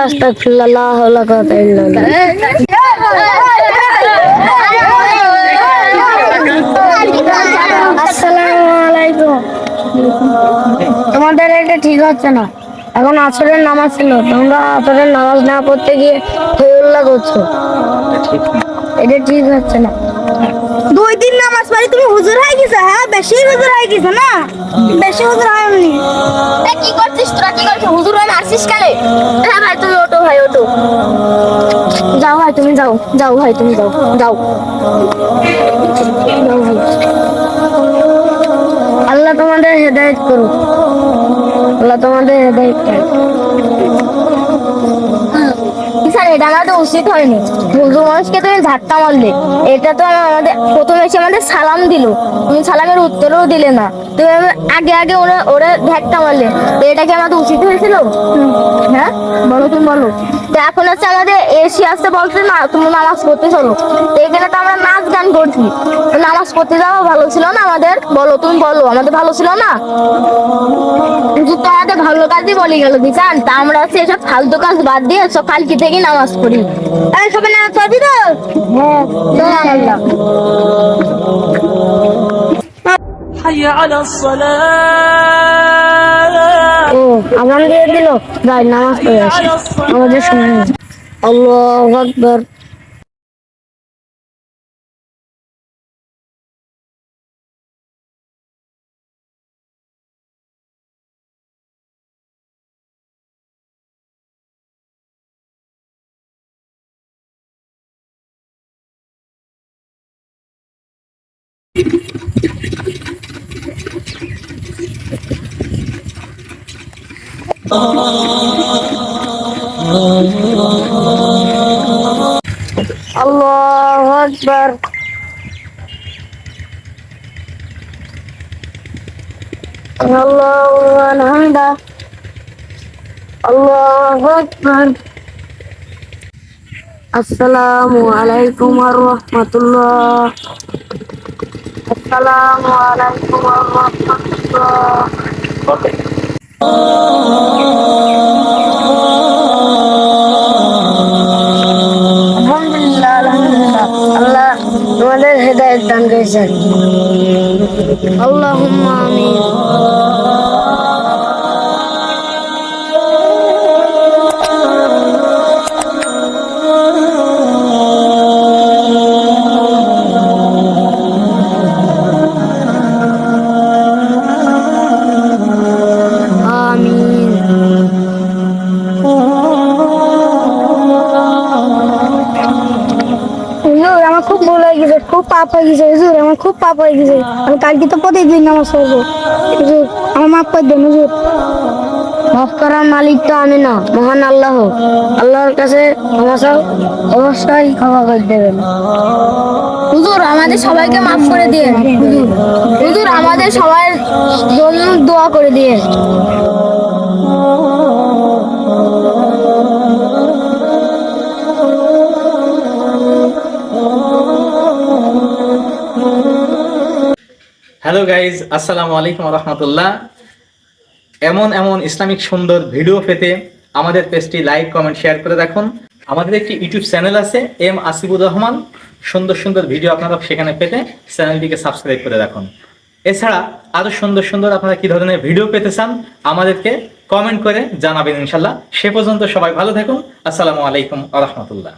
আস্তাগফিরুল্লাহ লা হাওলা ওয়া লা কুওয়াতা ইল্লা বিল্লাহ। আসসালামু আলাইকুম। তোমাদের এটা ঠিক হচ্ছে না। এখন আসরের নামাজ ছিল, তোমরা আসরের নামাজ না পড়তে গিয়ে হইউল্লাহ করছো, এটা ঠিক হচ্ছে না। 2 দিন নামাজ পড়ি তুমি হুজুর হয়ে গেছো? হ্যাঁ, বেশি হুজুর হয়ে গেছো না? বেশি হুজুর হয়নি। কি করছিস তোরা? কি করছিস? হুজুর হয়ে আসিস কেন? হ্যাঁ ভাই তুমি ওঠো, ভাই ওঠো। যাও ভাই তুমি যাও, যাও ভাই তুমি যাও, যাও যাও ভাই। আল্লাহ তোমাদের হেদায়েত করুক, আল্লাহ তোমাদের হেদায়েত করুক। স্যার এটা আমাদের উচিত হয়নি। হুজুর মানুষকে তুমি ধাক্কা মারলে, এটা তো আমাদের প্রথমে এসে আমাদের সালাম দিল, তুমি সালামের উত্তরও দিলে না, তুমি আগে আগে ওরা ওরা ধাক্কা মারলে, তো এটা কি আমাদের উচিত হয়েছিল? হ্যাঁ বলো, তুমি বলো। তো এখন হচ্ছে আমাদের এসে আসতে বলছে না তুমি নামাজ পড়তে চলো, তো এখানে তো আমরা নাচ গান করছি, তো নামাজ পড়তে যাওয়া ভালো ছিল না আমাদের? বলো তুমি বলো, আমাদের ভালো ছিল না? কিন্তু তো আমাদের ভালো কাজই বলে গেল দিচান, তা আমরা হচ্ছে এসব ফালতু কাজ বাদ দিয়ে সব কালকে থেকে নামাজ পড়ি। এই সবাই নামাজ পড়বি তো? হ্যাঁ সুবহানাল্লাহ। حي على الصلاة ও আজান দিয়ে দিল, যাই নামাজ পড়ে আসি, আমাদের সময় নেই। আল্লাহু আকবার। আল্লাহু আকবার। আল্লাহু আকবার। আল্লাহু আকবার। আসসালামু আলাইকুম ওয়া রাহমাতুল্লাহ। আসসালামু আলাইকুম ওয়া রাহমাতুল্লাহ। আলহামদুলিল্লাহ, আলহামদুলিল্লাহ, আল্লাহ তোমাদের হেদায়েত দান করেছেন। আল্লাহুম্মা আমিন। হুজুর আমার খুব ভুল হয়ে গেছে, খুব পাপ হয়ে গেছে হুজুর, আমার খুব পাপ হয়ে গেছে, আমি কালকে তো প্রতিদিন নামাজ পড়বো, হুজুর আমার মাফ করে দেন হুজুর। মাফ করার মালিক তো আমি না, মহান আল্লাহ। আল্লাহর কাছে ক্ষমা চাও, অবশ্যই ক্ষমা করে দেবেন। হুজুর আমাদের সবাইকে মাফ করে দিয়ে, হুজুর হুজুর আমাদের সবার জন্য দোয়া করে দিয়ে। হ্যালো গাইজ, আসসালামু আলাইকুম রহমতুল্লাহ। এমন এমন ইসলামিক সুন্দর ভিডিও পেতে আমাদের পেজটি লাইক কমেন্ট শেয়ার করে রাখুন। আমাদের একটি ইউটিউব চ্যানেল আছে এম আসিফুর রহমান, সুন্দর সুন্দর ভিডিও আপনারা সেখানে পেতে চ্যানেলটিকে সাবস্ক্রাইব করে রাখুন। এছাড়া আরো সুন্দর সুন্দর আপনারা কি ধরনের ভিডিও পেতে চান আমাদেরকে কমেন্ট করে জানাবেন ইনশাল্লাহ। সে পর্যন্ত সবাই ভালো থাকুন। আসসালামু আলাইকুম রহমতুল্লাহ।